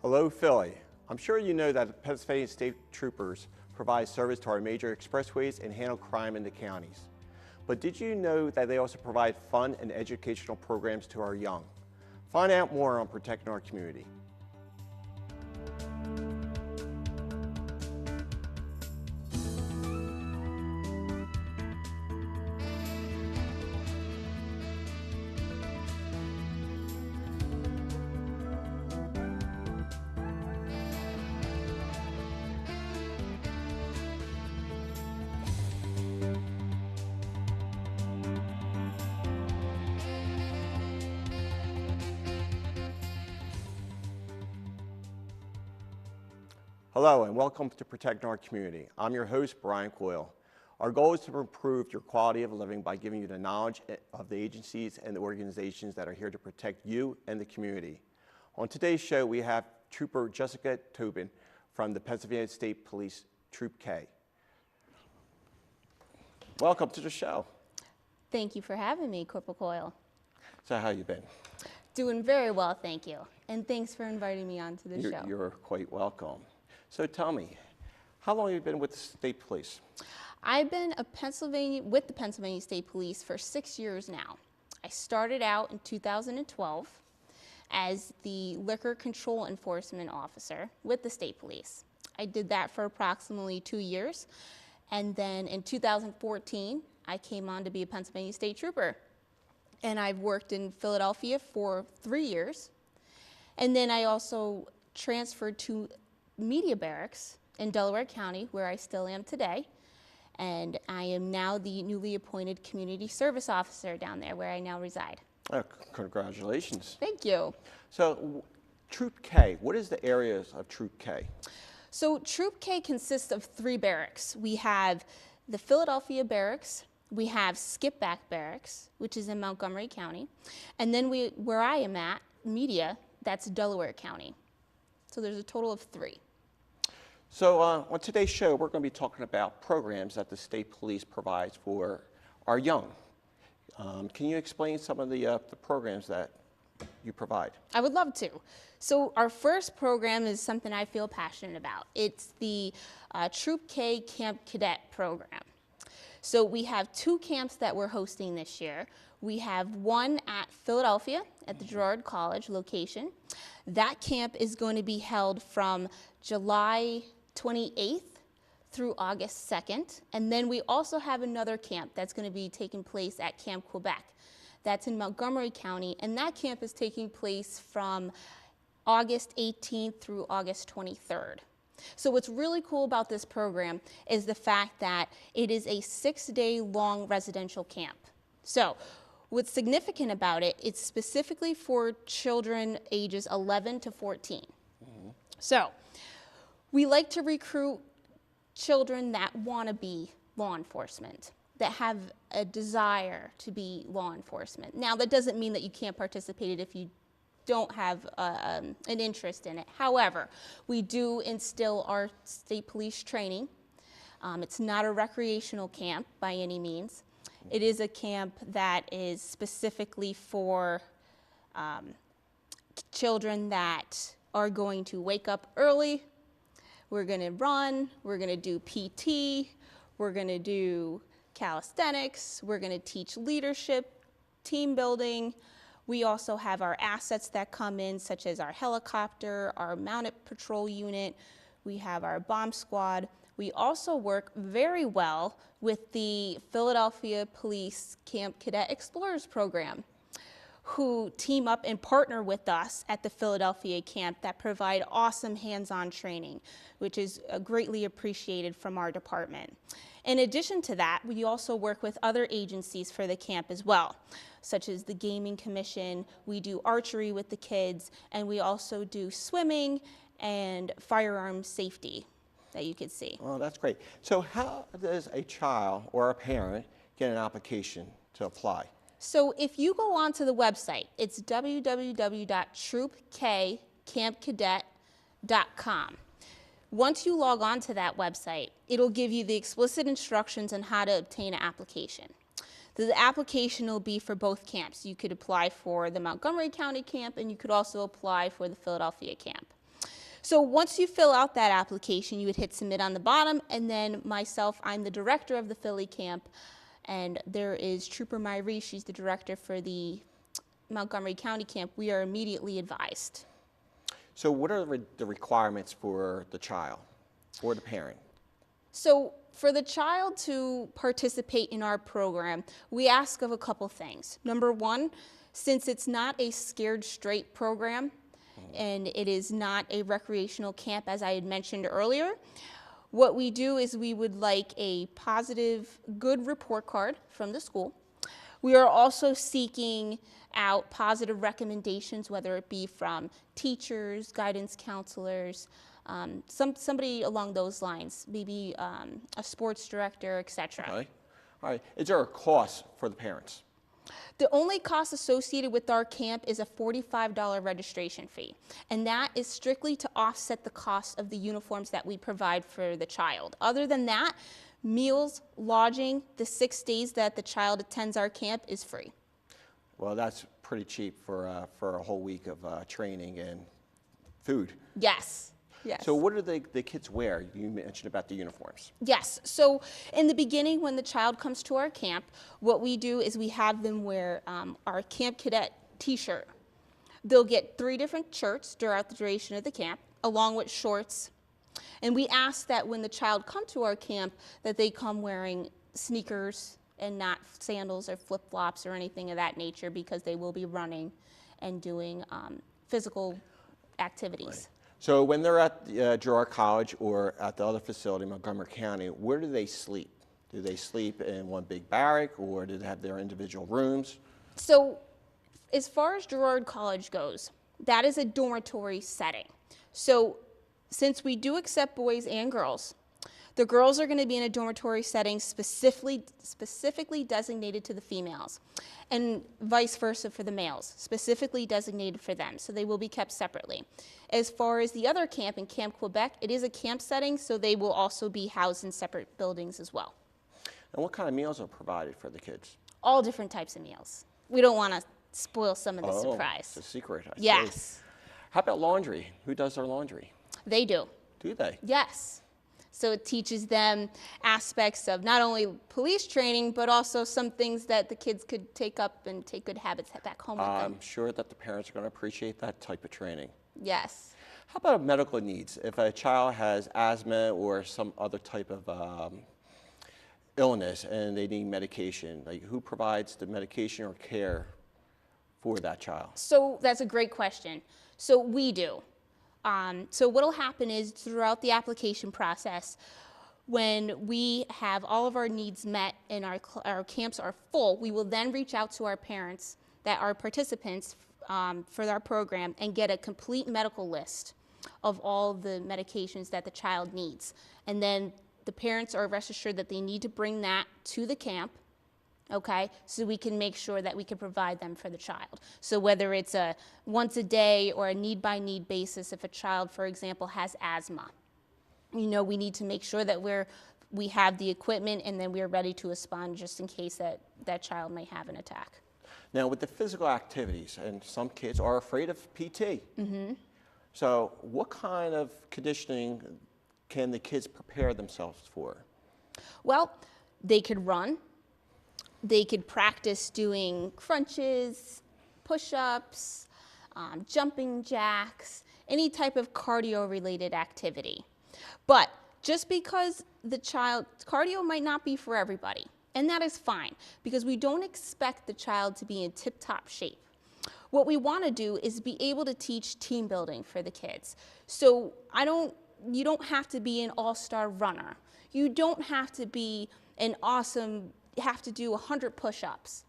Hello, Philly. I'm sure you know that the Pennsylvania State Troopers provide service to our major expressways and handle crime in the counties. But did you know that they also provide fun and educational programs to our young? Find out more on protecting our community. Hello and welcome to Protecting Our Community. I'm your host, Bryan Coyle. Our goal is to improve your quality of living by giving you the knowledge of the agencies and the organizations that are here to protect you and the community. On today's show, we have Trooper Jessica Tobin from the Pennsylvania State Police Troop K. Welcome to the show. Thank you for having me, Corporal Coyle. So how you been? Doing very well, thank you. And thanks for inviting me onto the show. You're quite welcome. So tell me, how long have you been with the state police? I've been with the Pennsylvania State Police for 6 years now. I started out in 2012 as the Liquor Control Enforcement Officer with the State Police. I did that for approximately 2 years. And then in 2014, I came on to be a Pennsylvania State Trooper. And I've worked in Philadelphia for 3 years. And then I also transferred to Media Barracks in Delaware County, where I still am today. And I am now the newly appointed community service officer down there, where I now reside. Oh, congratulations. Thank you. So Troop K, what is the areas of Troop K? So Troop K consists of 3 barracks. We have the Philadelphia Barracks, we have Skipback Barracks, which is in Montgomery County, and then where I am at, Media, that's Delaware County. So there's a total of 3. So on today's show, we're going to be talking about programs that the state police provides for our young. Can you explain some of the programs that you provide? I would love to. So our first program is something I feel passionate about. It's the Troop K Camp Cadet program. So we have 2 camps that we're hosting this year. We have one at Philadelphia at the Girard College location. That camp is going to be held from July 28th through August 2nd. And then we also have another camp that's going to be taking place at Camp Quebec. That's in Montgomery County, and that camp is taking place from August 18th through August 23rd. So what's really cool about this program is the fact that it is a 6-day long residential camp. So what's significant about it, it's specifically for children ages 11 to 14. Mm-hmm. So we like to recruit children that want to be law enforcement, that have a desire to be law enforcement. Now, that doesn't mean that you can't participate if you don't have an interest in it. However, we do instill our state police training. It's not a recreational camp by any means. It is a camp that is specifically for children that are going to wake up early. We're going to run, we're going to do PT, we're going to do calisthenics, we're going to teach leadership, team building. We also have our assets that come in, such as our helicopter, our mounted patrol unit. We have our bomb squad. We also work very well with the Philadelphia Police Camp Cadet Explorers program, who team up and partner with us at the Philadelphia camp that provide awesome hands-on training, which is greatly appreciated from our department. In addition to that, we also work with other agencies for the camp as well, such as the Gaming Commission. We do archery with the kids, and we also do swimming and firearm safety that you could see. Oh, that's great. So how does a child or a parent get an application to apply? So if you go onto the website, it's www.troopkcampcadet.com. Once you log on to that website, it'll give you the explicit instructions on how to obtain an application. The application will be for both camps. You could apply for the Montgomery County camp, and you could also apply for the Philadelphia camp. So once you fill out that application, you would hit submit on the bottom, and then myself, I'm the director of the Philly camp, and there is Trooper Myrie, she's the director for the Montgomery County camp. We are immediately advised. So what are the requirements for the child or the parent? So for the child to participate in our program, we ask of a couple things. Number one, since it's not a scared straight program, and it is not a recreational camp, as I had mentioned earlier, what we do is we would like a positive, good report card from the school. We are also seeking out positive recommendations, whether it be from teachers, guidance counselors, somebody along those lines, maybe a sports director, etc. Okay. All right. Is there a cost for the parents? The only cost associated with our camp is a $45 registration fee, and that is strictly to offset the cost of the uniforms that we provide for the child. Other than that, meals, lodging, the 6 days that the child attends our camp is free. Well, that's pretty cheap for a whole week of training and food. Yes. Yes. So what do the kids wear? You mentioned about the uniforms. Yes. So in the beginning, when the child comes to our camp, what we do is we have them wear our Camp Cadet t-shirt. They'll get 3 different shirts throughout the duration of the camp, along with shorts. And we ask that when the child come to our camp, that they come wearing sneakers and not sandals or flip-flops or anything of that nature, because they will be running and doing physical activities. Right. So when they're at Girard College or at the other facility, Montgomery County, where do they sleep? Do they sleep in one big barrack, or do they have their individual rooms? So as far as Girard College goes, that is a dormitory setting. So since we do accept boys and girls, the girls are going to be in a dormitory setting specifically designated to the females, and vice versa for the males, specifically designated for them. So they will be kept separately. As far as the other camp in Camp Quebec, it is a camp setting, so they will also be housed in separate buildings as well. And what kind of meals are provided for the kids? All different types of meals. We don't want to spoil some of the surprise. It's a secret, I see. Yes. How about laundry? Who does their laundry? They do. Do they? Yes. So it teaches them aspects of not only police training, but also some things that the kids could take up and take good habits back home with them. I'm sure that the parents are going to appreciate that type of training. Yes. How about medical needs? If a child has asthma or some other type of illness and they need medication, like who provides the medication or care for that child? So that's a great question. So we do. So what will happen is throughout the application process, when we have all of our needs met and our camps are full, we will then reach out to our parents that are participants for our program and get a complete medical list of all the medications that the child needs. And then the parents are rest assured that they need to bring that to the camp, okay, so we can make sure that we can provide them for the child. So whether it's a once a day or a need-by-need basis, if a child, for example, has asthma, we need to make sure that we have the equipment and then we're ready to respond just in case that child may have an attack. Now, with the physical activities, and some kids are afraid of PT. Mm-hmm. So what kind of conditioning can the kids prepare themselves for? Well, they could run. They could practice doing crunches, push-ups, jumping jacks, any type of cardio-related activity. But just because cardio might not be for everybody, and that is fine, because we don't expect the child to be in tip-top shape. What we want to do is be able to teach team building for the kids. So you don't have to be an all-star runner. You don't have to be have to do 100 push-ups.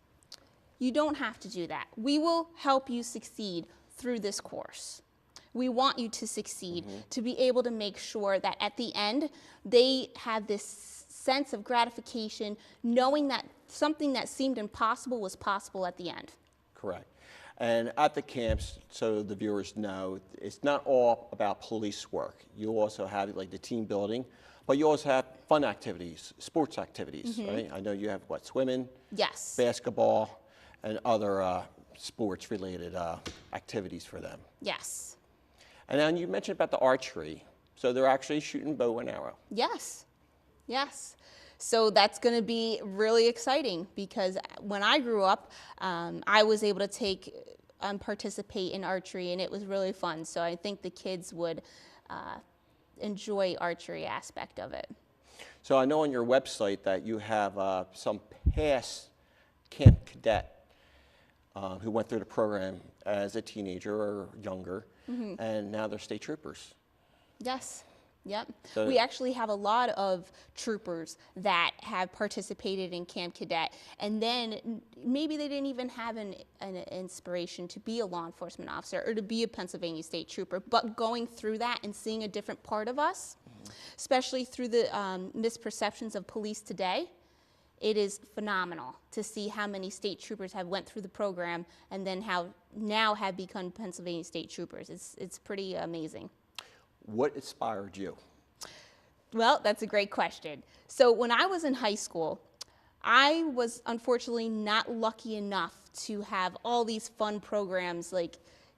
You don't have to do that. We will help you succeed through this course. We want you to succeed, to be able to make sure that at the end, they have this sense of gratification, knowing that something that seemed impossible was possible at the end. Correct. And at the camps, so the viewers know, it's not all about police work. You also have like the team building, but you also have fun activities, sports activities, right? I know you have swimming, Yes. basketball, and other sports-related activities for them. Yes. And then you mentioned about the archery. So they're actually shooting bow and arrow. Yes, yes. So that's going to be really exciting because when I grew up, I was able to take participate in archery, and it was really fun. So I think the kids would enjoy archery aspect of it. So I know on your website that you have some past camp cadet who went through the program as a teenager or younger, and now they're state troopers. Yes. Yep. So we actually have a lot of troopers that have participated in Camp Cadet, and then maybe they didn't even have an inspiration to be a law enforcement officer or to be a Pennsylvania State Trooper, but going through that and seeing a different part of us, especially through the misperceptions of police today, it is phenomenal to see how many state troopers have went through the program and then how now have become Pennsylvania State Troopers. It's pretty amazing. What inspired you? Well, that's a great question. So when I was in high school, I was unfortunately not lucky enough to have all these fun programs like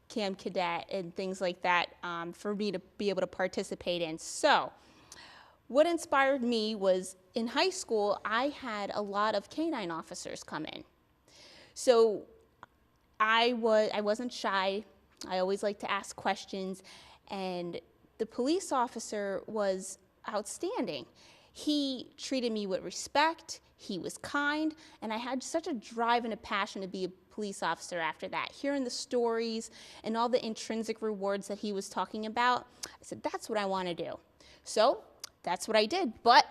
Camp Cadet and things like that for me to be able to participate in. So what inspired me was in high school, I had a lot of canine officers come in. So I wasn't shy. I always liked to ask questions, and the police officer was outstanding. He treated me with respect, he was kind, and I had such a drive and a passion to be a police officer after that. Hearing the stories and all the intrinsic rewards that he was talking about, I said, that's what I want to do. So that's what I did. But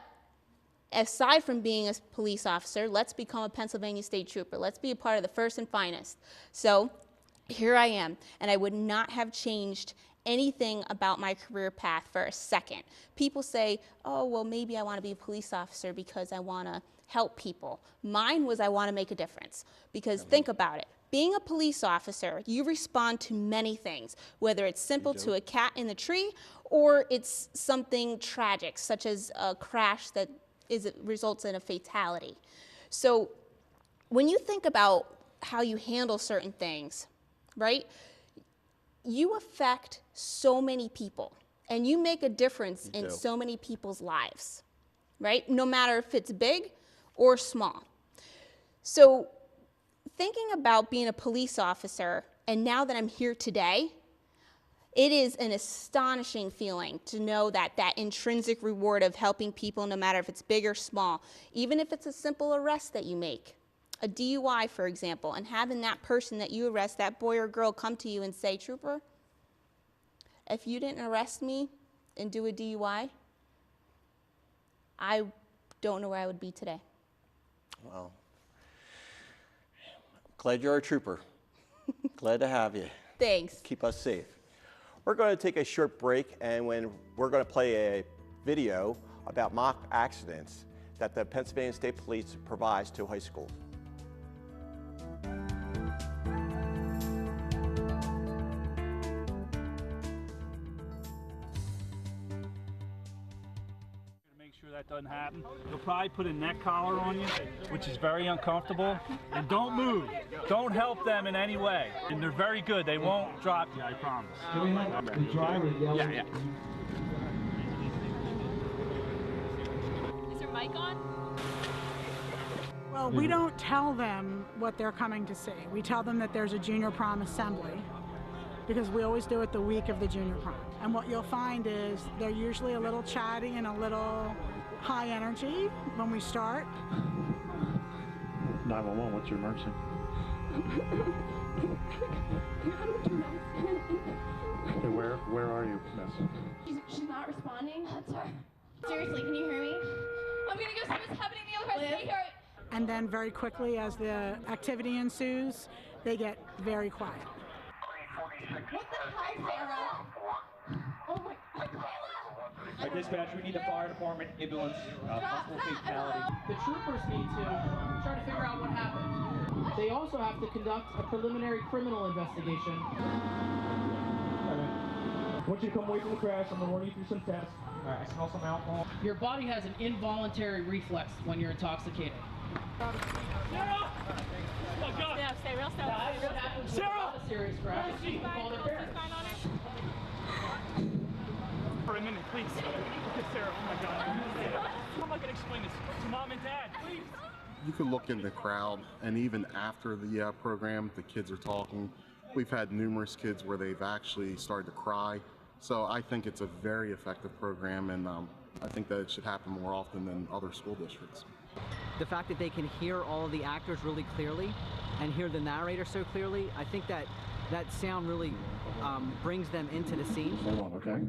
aside from being a police officer, let's become a Pennsylvania State Trooper. Let's be a part of the first and finest. So here I am, and I would not have changed anything about my career path for a second. People say, oh, well, maybe I want to be a police officer because I want to help people. Mine was I want to make a difference. Because think about it. Being a police officer, you respond to many things, whether it's simple to a cat in the tree or it's something tragic, such as a crash that results in a fatality. So when you think about how you handle certain things, right? You affect so many people, and you make a difference in so many people's lives, right? No matter if it's big or small. So thinking about being a police officer, and now that I'm here today, it is an astonishing feeling to know that that intrinsic reward of helping people, no matter if it's big or small, even if it's a simple arrest that you make, a DUI, for example, and having that person that you arrest, that boy or girl, come to you and say, Trooper, if you didn't arrest me and do a DUI, I don't know where I would be today. Well, glad you're a trooper. Glad to have you. Thanks. Keep us safe. We're going to take a short break, and when we're going to play a video about mock accidents that the Pennsylvania State Police provides to high school. That doesn't happen. They'll probably put a neck collar on you, which is very uncomfortable. And don't move. Don't help them in any way. And they're very good. They won't drop you, I promise. The driver yelling. Yeah. Is your mic on? Well, we don't tell them what they're coming to see. We tell them that there's a junior prom assembly, because we always do it the week of the junior prom. And what you'll find is they're usually a little chatty and a little high energy when we start. 911, what's your emergency? Hey, where are you, miss? She's not responding. That's her. Seriously, can you hear me? I'm gonna go see what's happening in the other house. Stay here. And then very quickly, as the activity ensues, they get very quiet. What the hell, Sarah? Oh my God. Dispatch, we need the fire department, ambulance, possible fatality. The troopers need to try to figure out what happened. They also have to conduct a preliminary criminal investigation. I want you to come away from the crash. I'm going to run you through some tests. All right, I smell some alcohol. Your body has an involuntary reflex when you're intoxicated. Yeah, stay real still. What happens with a serious crash? You can call their parents. please. Sarah, oh my God. How am I going to explain this to Mom and Dad? Please. You can look in the crowd, and even after the program, the kids are talking. We've had numerous kids where they've actually started to cry. So I think it's a very effective program, and I think that it should happen more often than other school districts. The fact that they can hear all of the actors really clearly and hear the narrator so clearly, I think that that sound really brings them into the scene. Hold on, okay?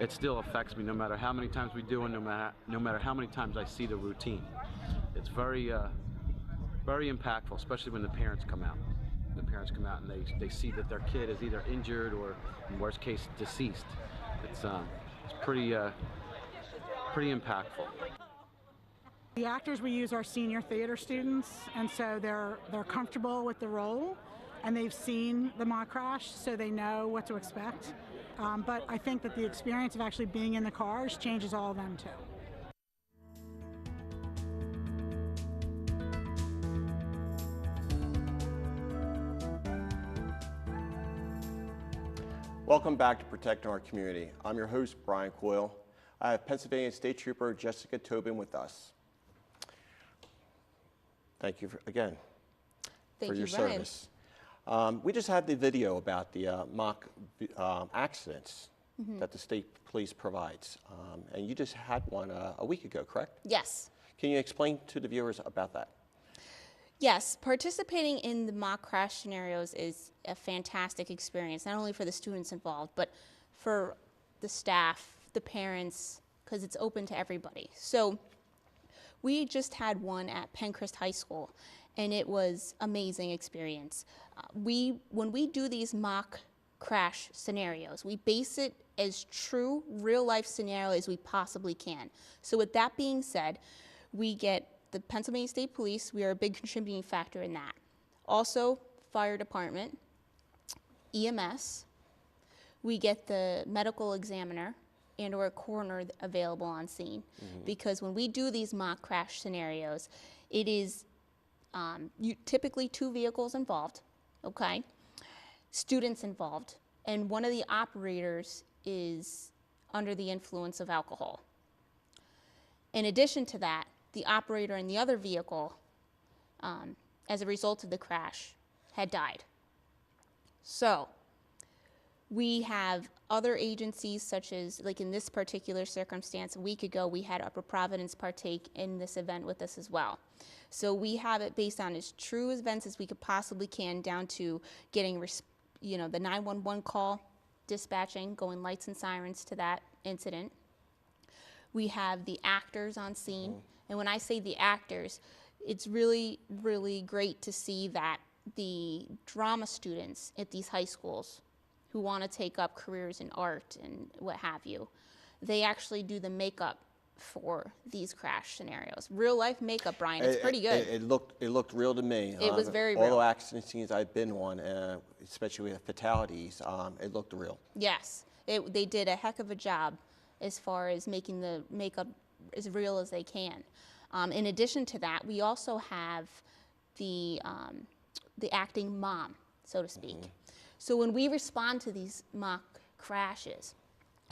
It still affects me no matter how many times we do and no matter how many times I see the routine. It's very impactful, especially when the parents come out. The parents come out and they see that their kid is either injured or, in worst case, deceased. It's pretty impactful. The actors we use are senior theater students, and so they're comfortable with the role, and they've seen the mock crash, so they know what to expect. But I think that the experience of actually being in the cars changes all of them too. Welcome back to Protecting Our Community. I'm your host, Bryan Coyle. I have Pennsylvania State Trooper Jessica Tobin with us. Thank you again for your service. We just had the video about the mock accidents that the state police provides, and you just had one a week ago, correct? Yes. Can you explain to the viewers about that? Yes, participating in the mock crash scenarios is a fantastic experience, not only for the students involved, but for the staff, the parents, because it's open to everybody. So we just had one at Pencrest High School, and it was an amazing experience. When we do these mock crash scenarios, we base it as true real-life scenario as we possibly can. So with that being said, we get the Pennsylvania State Police. We are a big contributing factor in that. Also, fire department, EMS. We get the medical examiner and or a coroner available on scene. Because when we do these mock crash scenarios, it is typically 2 vehicles involved, okay? Students involved, and one of the operators is under the influence of alcohol. In addition to that, the operator in the other vehicle, as a result of the crash, had died. So we have other agencies such as, like in this particular circumstance, a week ago, we had Upper Providence partake in this event with us as well. So we have it based on as true events as we could possibly can, down to getting, the 911 call, dispatching, going lights and sirens to that incident. We have the actors on scene. And when I say the actors, it's really, really great to see that the drama students at these high schools who want to take up careers in art and what have you, they actually do the makeup for these crash scenarios. Real life makeup, Brian, it's pretty good. It looked real to me. It was very real. All real. the accident scenes I've been on, especially with fatalities, it looked real. Yes, they did a heck of a job as far as making the makeup as real as they can. In addition to that, we also have the acting mom, so to speak. So when we respond to these mock crashes,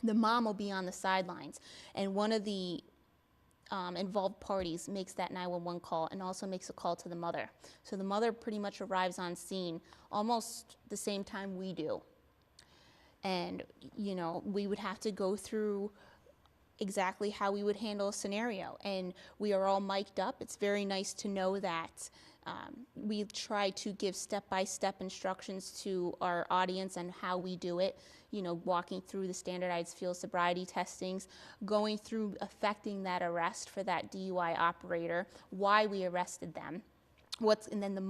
the mom will be on the sidelines, and one of the involved parties makes that 911 call and also makes a call to the mother. So the mother pretty much arrives on scene almost the same time we do. And, we would have to go through exactly how we would handle a scenario. And we are all mic'd up. It's very nice to know that we try to give step-by-step instructions to our audience on how we do it, walking through the standardized field sobriety testings, going through affecting that arrest for that DUI operator, why we arrested them, and then the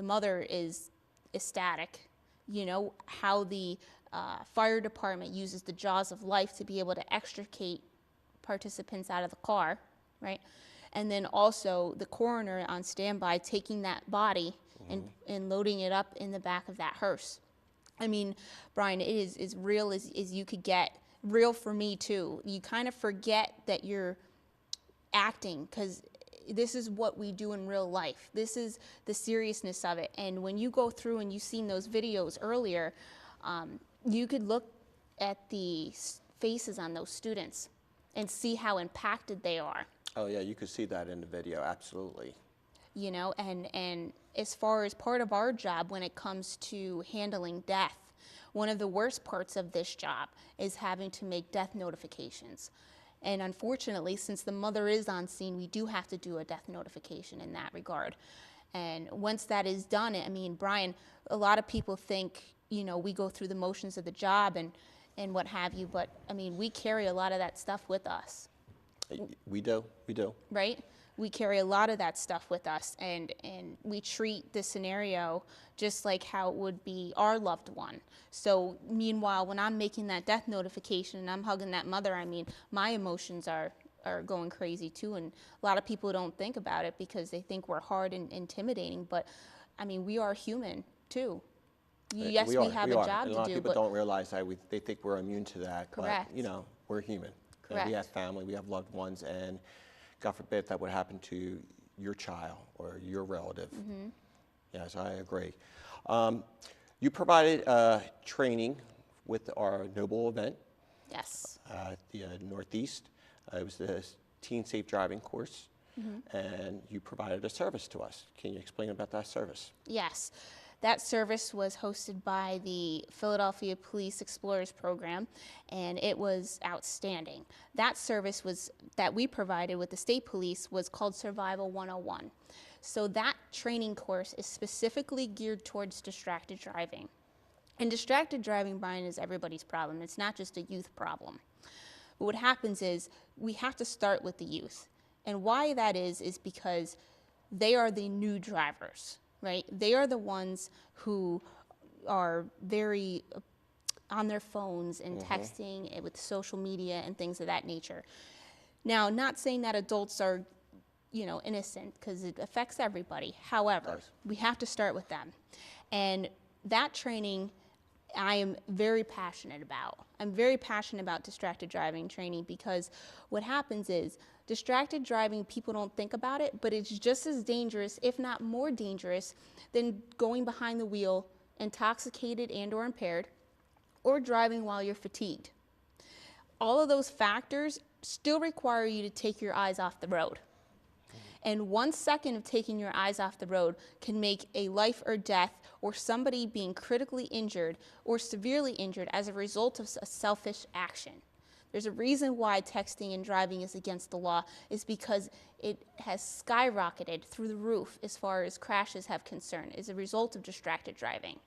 mother is ecstatic, how the fire department uses the jaws of life to be able to extricate participants out of the car, right? And then also the coroner on standby taking that body and loading it up in the back of that hearse. I mean, Brian, it is as real as you could get. Real for me too. You kind of forget that you're acting, because this is what we do in real life. This is the seriousness of it. And when you go through and you've seen those videos earlier, you could look at the faces on those students and see how impacted they are. Oh yeah, you could see that in the video, absolutely. You know, and as far as part of our job when it comes to handling death, one of the worst parts of this job is having to make death notifications. And unfortunately, since the mother is on scene, we do have to do a death notification in that regard. And once that is done, I mean, Bryan, a lot of people think, you know, we go through the motions of the job and what have you, but I mean, we carry a lot of that stuff with us. We do. Right? We carry a lot of that stuff with us, and we treat the scenario just like how it would be our loved one. So meanwhile, when I'm making that death notification and I'm hugging that mother, I mean, my emotions are going crazy too, and a lot of people don't think about it because they think we're hard and intimidating, but I mean, we are human too. Yes, we have a job to do. A lot of people don't realize that. They think we're immune to that. Correct. But, you know, we're human. Correct. We have family, we have loved ones, and God forbid that would happen to your child or your relative. Mm-hmm. Yes, I agree. You provided training with our Noble event. Yes. The Northeast. It was the Teen Safe Driving course, and you provided a service to us. Can you explain about that service? Yes. That service was hosted by the Philadelphia Police Explorers Program, and it was outstanding. That service that we provided with the state police was called Survival 101. So that training course is specifically geared towards distracted driving. And distracted driving, Bryan, is everybody's problem. It's not just a youth problem. But what happens is we have to start with the youth. And why that is because they are the new drivers. Right? They are the ones who are very on their phones and texting and with social media and things of that nature. Now, not saying that adults are, you know, innocent, because it affects everybody. However, we have to start with them. And that training I am very passionate about. I'm very passionate about distracted driving training because what happens is distracted driving, people don't think about it, but it's just as dangerous, if not more dangerous, than going behind the wheel intoxicated and or impaired, or driving while you're fatigued. All of those factors still require you to take your eyes off the road. And 1 second of taking your eyes off the road can make a life or death or somebody being critically injured or severely injured as a result of a selfish action. There's a reason why texting and driving is against the law, is because it has skyrocketed through the roof as far as crashes have concern as a result of distracted driving.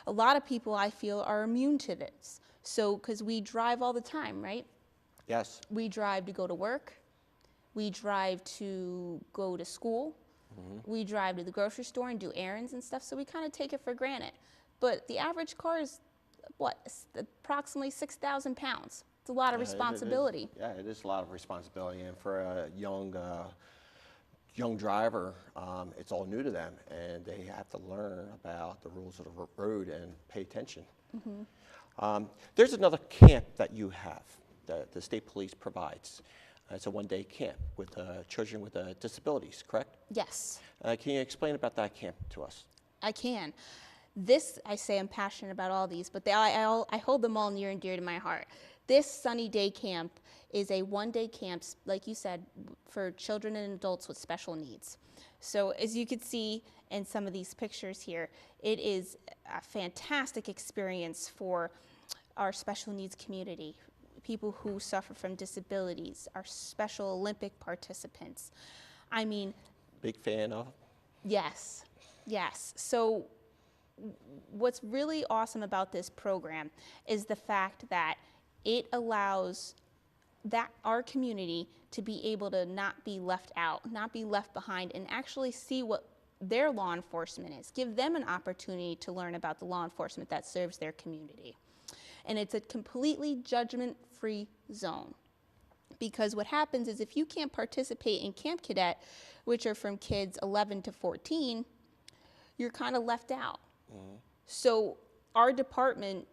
A lot of people, I feel, are immune to this. So, because we drive all the time, right? Yes. We drive to go to work. We drive to go to school. We drive to the grocery store and do errands and stuff, so we kind of take it for granted. But the average car is, what, approximately 6,000 pounds. It's a lot of responsibility. It is a lot of responsibility, and for a young driver, it's all new to them, and they have to learn about the rules of the road and pay attention. There's another camp that you have, that the state police provides. It's a one-day camp with children with disabilities, correct? Yes. Can you explain about that camp to us? I can. This, I say I'm passionate about all these, but I hold them all near and dear to my heart. This sunny day camp is a one-day camp, like you said, for children and adults with special needs. So as you can see in some of these pictures here, it is a fantastic experience for our special needs community, people who suffer from disabilities, our Special Olympic participants. I mean... Big fan of? Yes, yes. So what's really awesome about this program is the fact that it allows our community to be able to not be left out, not be left behind, and actually see what their law enforcement is. Give them an opportunity to learn about the law enforcement that serves their community. And it's a completely judgment-free zone. Because what happens is if you can't participate in Camp Cadet, which are from kids 11 to 14, you're kind of left out. So our department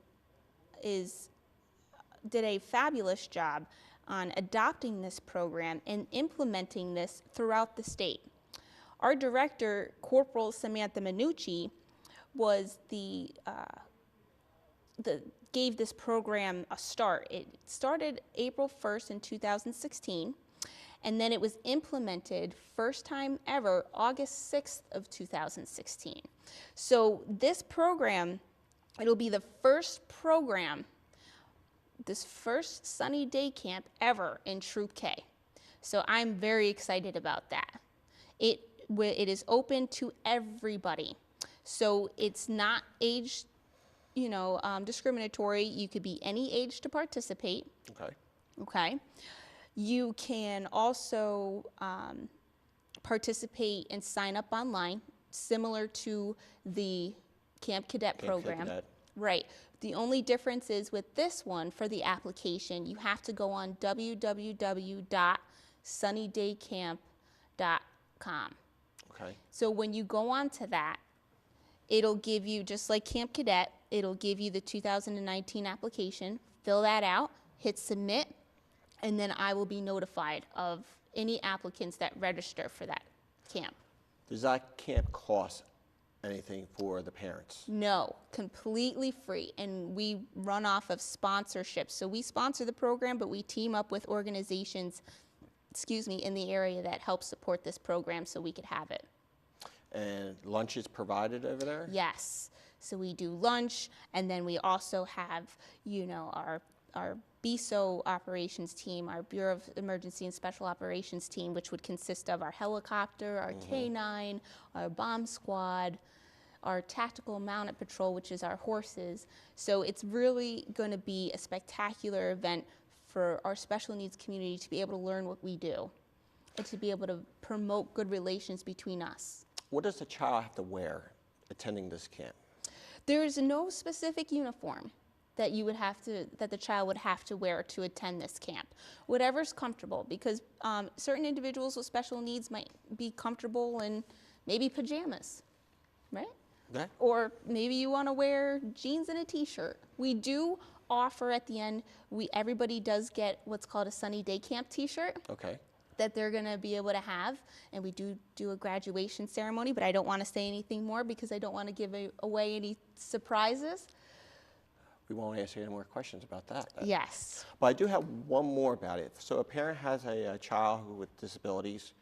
did a fabulous job on adopting this program and implementing this throughout the state. Our director, Corporal Samantha Minucci, was the gave this program a start. It started April 1st in 2016, and then it was implemented first time ever August 6th of 2016. So this program, it'll be the first program, this first sunny day camp ever in Troop K. So I'm very excited about that. It is open to everybody. So it's not age, discriminatory. You could be any age to participate. Okay. Okay. You can also participate and sign up online, similar to the Camp Cadet program. Camp Cadet. Right. The only difference is with this one, for the application, you have to go on www.sunnydaycamp.com. Okay. So when you go on to that, it'll give you, just like Camp Cadet, it'll give you the 2019 application, fill that out, hit submit, and then I will be notified of any applicants that register for that camp. Does that camp cost anything for the parents? No, completely free, and we run off of sponsorships. So we sponsor the program, but we team up with organizations, in the area that help support this program so we could have it. And lunch is provided over there? Yes. So we do lunch, and then we also have, our BSO operations team, our Bureau of Emergency and Special Operations team, which would consist of our helicopter, our K9, our bomb squad, our tactical mounted patrol, which is our horses. So it's really going to be a spectacular event for our special needs community to be able to learn what we do and to be able to promote good relations between us. What does the child have to wear attending this camp? There is no specific uniform that the child would have to wear to attend this camp. Whatever's comfortable, because certain individuals with special needs might be comfortable in maybe pajamas, right? Yeah. Or maybe you want to wear jeans and a t-shirt. We do offer at the end, everybody does get what's called a sunny day camp t-shirt. Okay. That they're going to be able to have, and we do a graduation ceremony, but I don't want to say anything more because I don't want to give away any surprises. We won't ask you any more questions about that. Yes. But I do have one more about it. So a parent has a child with disabilities,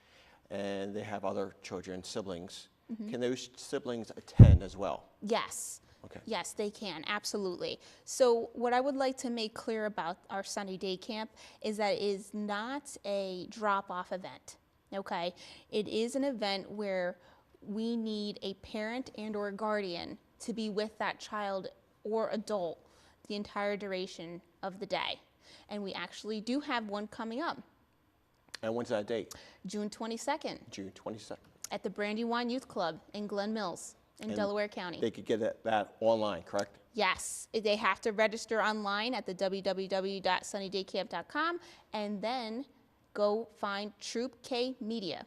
and they have other children, siblings. Can those siblings attend as well? Yes. Okay. Yes, they can, absolutely. So what I would like to make clear about our Sunny Day Camp is that it is not a drop-off event, okay? It is an event where we need a parent and or a guardian to be with that child or adult the entire duration of the day. And we actually do have one coming up. And when's that date? June 22nd. June 22nd. At the Brandywine Youth Club in Glen Mills in Delaware County. They could get that online, correct? Yes, they have to register online at the www.sunnydaycamp.com and then go find Troop K Media.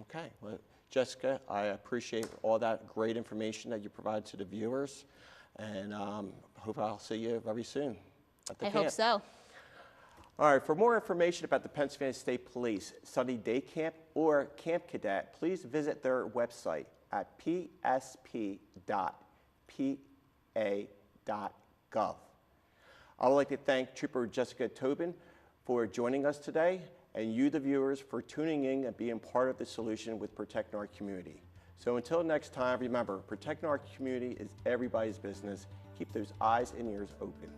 Okay. Well, Jessica, I appreciate all that great information that you provide to the viewers, and hope I'll see you very soon at the camp. I hope so. All right, for more information about the Pennsylvania State Police Sunny Day Camp or Camp Cadet, please visit their website at psp.pa.gov. I would like to thank Trooper Jessica Tobin for joining us today, and you, the viewers, for tuning in and being part of the solution with protecting our community. So until next time, remember, protecting our community is everybody's business. Keep those eyes and ears open.